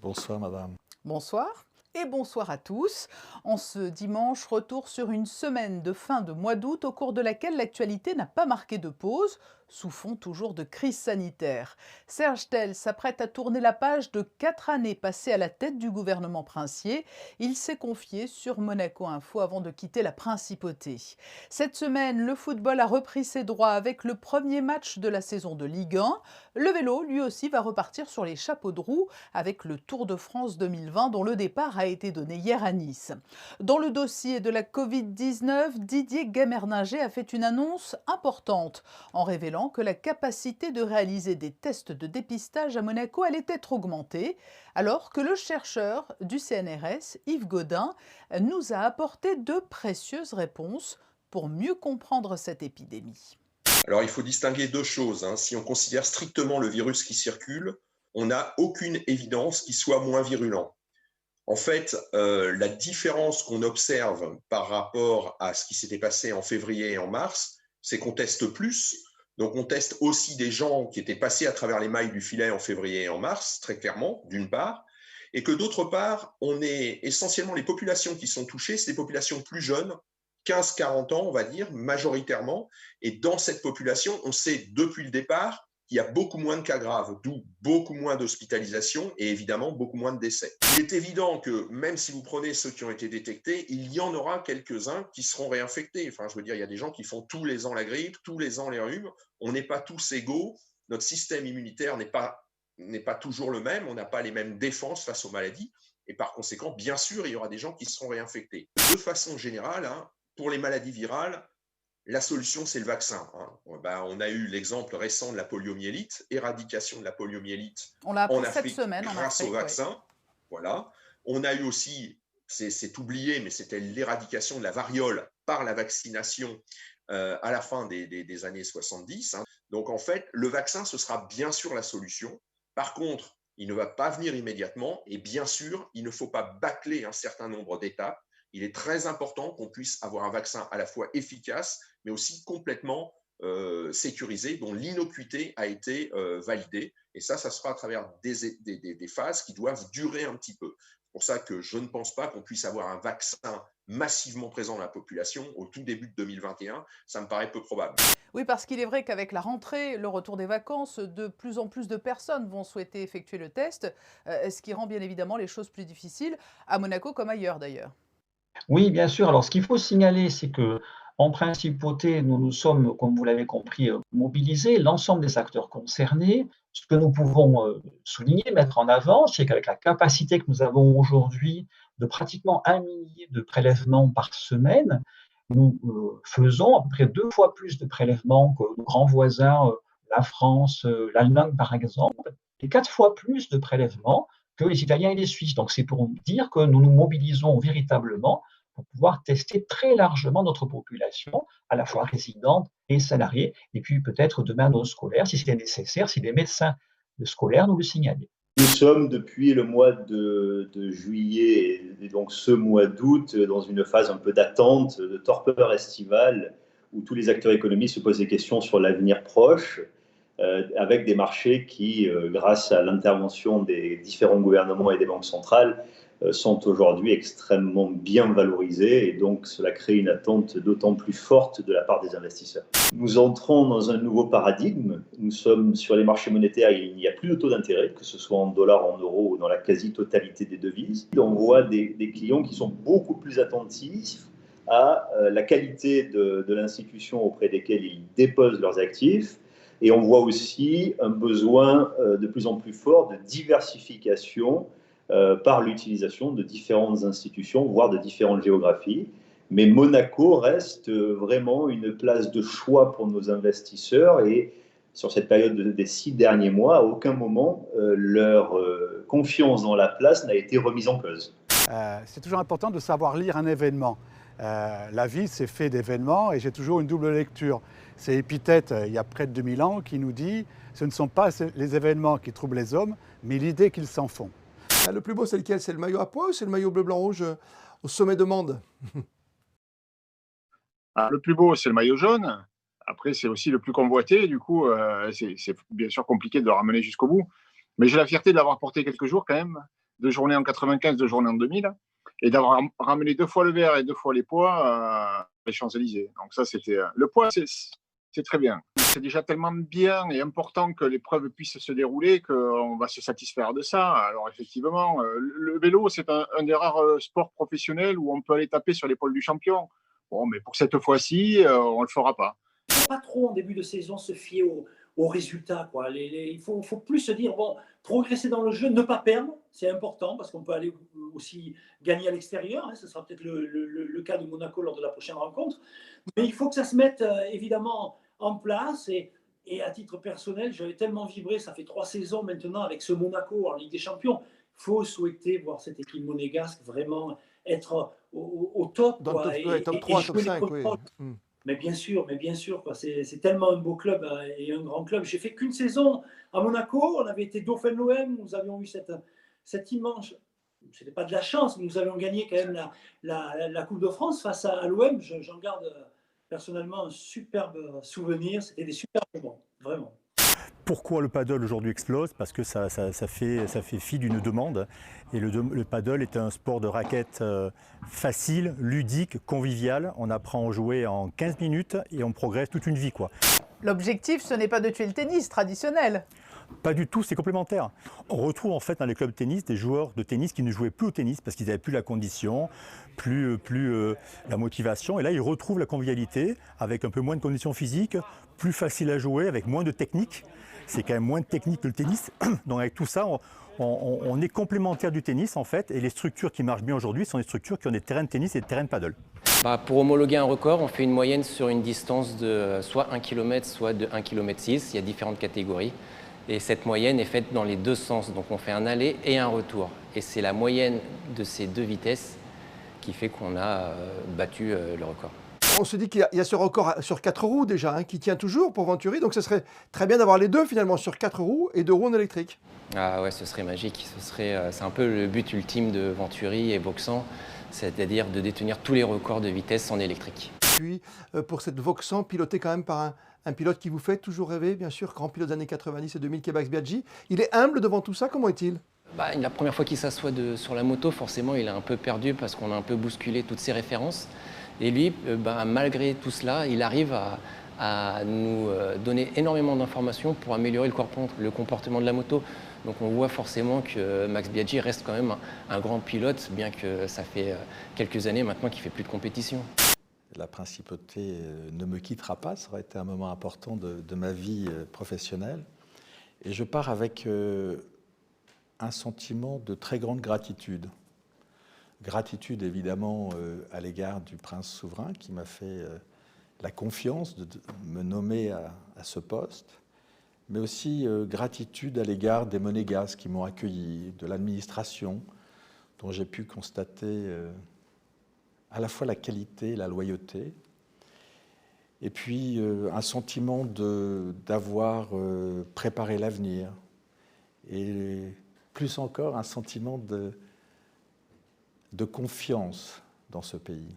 Bonsoir madame. Bonsoir et bonsoir à tous. En ce dimanche, retour sur une semaine de fin de mois d'août au cours de laquelle l'actualité n'a pas marqué de pause, sous fond toujours de crise sanitaire. Serge Tell s'apprête à tourner la page de 4 années passées à la tête du gouvernement princier. Il s'est confié sur Monaco Info avant de quitter la principauté. Cette semaine, le football a repris ses droits avec le premier match de la saison de Ligue 1. Le vélo, lui aussi, va repartir sur les chapeaux de roue avec le Tour de France 2020 dont le départ a été donné hier à Nice. Dans le dossier de la Covid-19, Didier Gamerninger a fait une annonce importante en révélant que la capacité de réaliser des tests de dépistage à Monaco allait être augmentée, alors que le chercheur du CNRS, Yves Gaudin, nous a apporté de précieuses réponses pour mieux comprendre cette épidémie. Alors, il faut distinguer deux choses. Si on considère strictement le virus qui circule, on n'a aucune évidence qu'il soit moins virulent. En fait, la différence qu'on observe par rapport à ce qui s'était passé en février et en mars, c'est qu'on teste plus. Donc, on teste aussi des gens qui étaient passés à travers les mailles du filet en février et en mars, très clairement, d'une part, et que d'autre part, on est essentiellement les populations qui sont touchées, c'est des populations plus jeunes, 15-40 ans, on va dire, majoritairement. Et dans cette population, on sait depuis le départ qu'il y a beaucoup moins de cas graves, d'où beaucoup moins d'hospitalisations et évidemment beaucoup moins de décès. Il est évident que même si vous prenez ceux qui ont été détectés, il y en aura quelques-uns qui seront réinfectés. Enfin, je veux dire, il y a des gens qui font tous les ans la grippe, tous les ans les rhumes. On n'est pas tous égaux. Notre système immunitaire n'est pas toujours le même. On n'a pas les mêmes défenses face aux maladies. Et par conséquent, bien sûr, il y aura des gens qui seront réinfectés. De façon générale, pour les maladies virales, la solution, c'est le vaccin. On a eu l'exemple récent de la poliomyélite, éradication de la poliomyélite On l'a en appris cette Afrique semaine en grâce au Afrique. vaccin. Ouais. Voilà. On a eu aussi, c'est oublié, mais c'était l'éradication de la variole par la vaccination à la fin des années 70. Donc en fait, le vaccin, ce sera bien sûr la solution. Par contre, il ne va pas venir immédiatement et bien sûr, il ne faut pas bâcler un certain nombre d'étapes. Il est très important qu'on puisse avoir un vaccin à la fois efficace, mais aussi complètement sécurisé, dont l'innocuité a été validée. Et ça se fera à travers des phases qui doivent durer un petit peu. C'est pour ça que je ne pense pas qu'on puisse avoir un vaccin massivement présent dans la population au tout début de 2021. Ça me paraît peu probable. Oui, parce qu'il est vrai qu'avec la rentrée, le retour des vacances, de plus en plus de personnes vont souhaiter effectuer le test, ce qui rend bien évidemment les choses plus difficiles, à Monaco comme ailleurs d'ailleurs. Oui, bien sûr. Alors, ce qu'il faut signaler, c'est que, en principauté, nous nous sommes, comme vous l'avez compris, mobilisés, l'ensemble des acteurs concernés. Ce que nous pouvons souligner, mettre en avant, c'est qu'avec la capacité que nous avons aujourd'hui de pratiquement 1 millier de prélèvements par semaine, nous faisons à peu près 2 fois plus de prélèvements que nos grands voisins, la France, l'Allemagne par exemple, et 4 fois plus de prélèvements que les Italiens et les Suisses. Donc c'est pour dire que nous nous mobilisons véritablement pour pouvoir tester très largement notre population, à la fois résidente et salariée, et puis peut-être demain nos scolaires, si c'était nécessaire, si les médecins scolaires nous le signalaient. Nous sommes depuis le mois de juillet et donc ce mois d'août dans une phase un peu d'attente, de torpeur estivale, où tous les acteurs économiques se posent des questions sur l'avenir proche, avec des marchés qui, grâce à l'intervention des différents gouvernements et des banques centrales, sont aujourd'hui extrêmement bien valorisés et donc cela crée une attente d'autant plus forte de la part des investisseurs. Nous entrons dans un nouveau paradigme. Nous sommes sur les marchés monétaires, il n'y a plus de taux d'intérêt, que ce soit en dollars, en euros ou dans la quasi-totalité des devises. On voit des clients qui sont beaucoup plus attentifs à la qualité de l'institution auprès desquelles ils déposent leurs actifs. Et on voit aussi un besoin de plus en plus fort de diversification par l'utilisation de différentes institutions, voire de différentes géographies. Mais Monaco reste vraiment une place de choix pour nos investisseurs et sur cette période des 6 derniers mois, à aucun moment leur confiance dans la place n'a été remise en cause. C'est toujours important de savoir lire un événement. La vie, c'est fait d'événements et j'ai toujours une double lecture. C'est Épithète, il y a près de 2000 ans, qui nous dit « Ce ne sont pas les événements qui troublent les hommes, mais l'idée qu'ils s'en font ». Le plus beau, c'est lequel? C'est le maillot à pois ou c'est le maillot bleu-blanc-rouge au sommet de Mende? Le plus beau, c'est le maillot jaune. Après, c'est aussi le plus convoité. Du coup, c'est bien sûr compliqué de le ramener jusqu'au bout. Mais j'ai la fierté de l'avoir porté quelques jours quand même. 2 journées en 95, 2 journées en 2000, et d'avoir ramené 2 fois le verre et 2 fois les poids les Champs-Élysées. Donc ça, c'était le poids, c'est très bien. C'est déjà tellement bien et important que l'épreuve puisse se dérouler qu'on va se satisfaire de ça. Alors effectivement, le vélo, c'est un des rares sports professionnels où on peut aller taper sur l'épaule du champion. Bon, mais pour cette fois-ci, on ne le fera pas. Il ne faut pas trop, en début de saison, se fier aux résultats, quoi. Il faut plus se dire, bon, progresser dans le jeu, ne pas perdre, c'est important, parce qu'on peut aller aussi gagner à l'extérieur. Hein, ce sera peut-être le cas de Monaco lors de la prochaine rencontre. Mais il faut que ça se mette, évidemment, en place. Et à titre personnel, j'avais tellement vibré, ça fait 3 saisons maintenant, avec ce Monaco en Ligue des Champions. Il faut souhaiter voir cette équipe monégasque vraiment être au top. Dans quoi, le top 3, top 5, oui. Mais bien sûr, quoi. C'est tellement un beau club et un grand club. J'ai fait qu'une saison à Monaco. On avait été dauphin de l'OM. Nous avions eu cette immense. Ce n'était pas de la chance, mais nous avions gagné quand même la Coupe de France face à l'OM. J'en garde personnellement un superbe souvenir. C'était des super moments, vraiment. Pourquoi le paddle aujourd'hui explose? Parce que ça fait fi d'une demande. Et le paddle est un sport de raquette facile, ludique, convivial. On apprend à jouer en 15 minutes et on progresse toute une vie, quoi. L'objectif, ce n'est pas de tuer le tennis traditionnel. Pas du tout, c'est complémentaire. On retrouve en fait dans les clubs de tennis des joueurs de tennis qui ne jouaient plus au tennis parce qu'ils n'avaient plus la condition, plus la motivation. Et là, ils retrouvent la convivialité avec un peu moins de conditions physiques, plus facile à jouer, avec moins de technique. C'est quand même moins de technique que le tennis. Donc avec tout ça, on est complémentaire du tennis en fait. Et les structures qui marchent bien aujourd'hui sont des structures qui ont des terrains de tennis et des terrains de paddle. Pour homologuer un record, on fait une moyenne sur une distance de soit 1 km, soit de 1,6 km. Il y a différentes catégories. Et cette moyenne est faite dans les deux sens. Donc on fait un aller et un retour. Et c'est la moyenne de ces deux vitesses qui fait qu'on a battu le record. On se dit qu'il y a ce record sur 4 roues déjà, hein, qui tient toujours pour Venturi. Donc ce serait très bien d'avoir les deux finalement sur 4 roues et 2 roues en électrique. Ah ouais, ce serait magique. C'est un peu le but ultime de Venturi et Vauxhall, c'est-à-dire de détenir tous les records de vitesse en électrique. Puis pour cette Vauxhall, pilotée quand même par un pilote qui vous fait toujours rêver, bien sûr, grand pilote des années 90 et 2000, Max Biaggi. Il est humble devant tout ça, comment est-il ? La première fois qu'il s'assoit sur la moto, forcément, il est un peu perdu parce qu'on a un peu bousculé toutes ses références. Et lui, malgré tout cela, il arrive à nous donner énormément d'informations pour améliorer le comportement de la moto. Donc on voit forcément que Max Biaggi reste quand même un grand pilote, bien que ça fait quelques années maintenant qu'il ne fait plus de compétition. La principauté ne me quittera pas, ça aurait été un moment important de ma vie professionnelle. Et je pars avec un sentiment de très grande gratitude. Gratitude évidemment à l'égard du prince souverain qui m'a fait la confiance de me nommer à ce poste, mais aussi gratitude à l'égard des Monégasques qui m'ont accueilli, de l'administration dont j'ai pu constater à la fois la qualité et la loyauté, et puis un sentiment d'avoir préparé l'avenir, et plus encore un sentiment de confiance dans ce pays.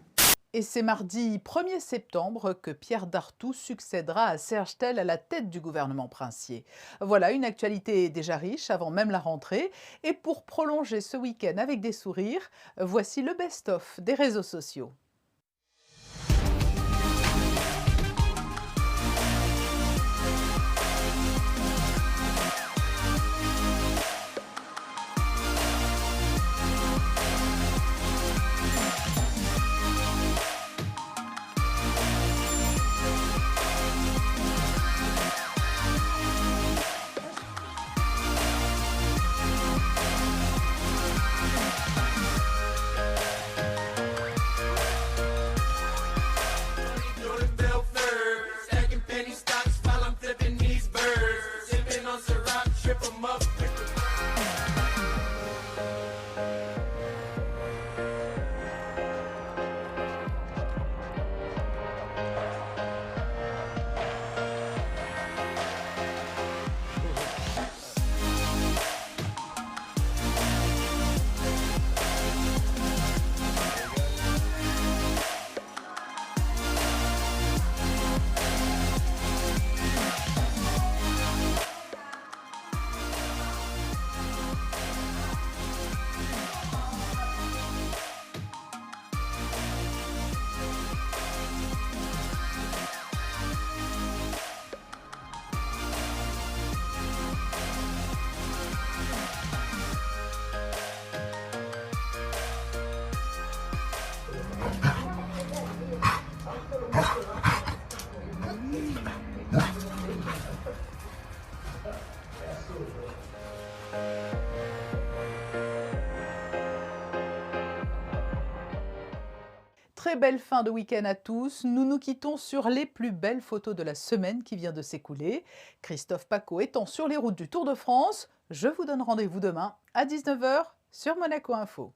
Et c'est mardi 1er septembre que Pierre Dartout succédera à Serge Tell à la tête du gouvernement princier. Voilà une actualité déjà riche avant même la rentrée. Et pour prolonger ce week-end avec des sourires, voici le best-of des réseaux sociaux. Très belle fin de week-end à tous. Nous nous quittons sur les plus belles photos de la semaine qui vient de s'écouler. Christophe Pacaud étant sur les routes du Tour de France, je vous donne rendez-vous demain à 19 h sur Monaco Info.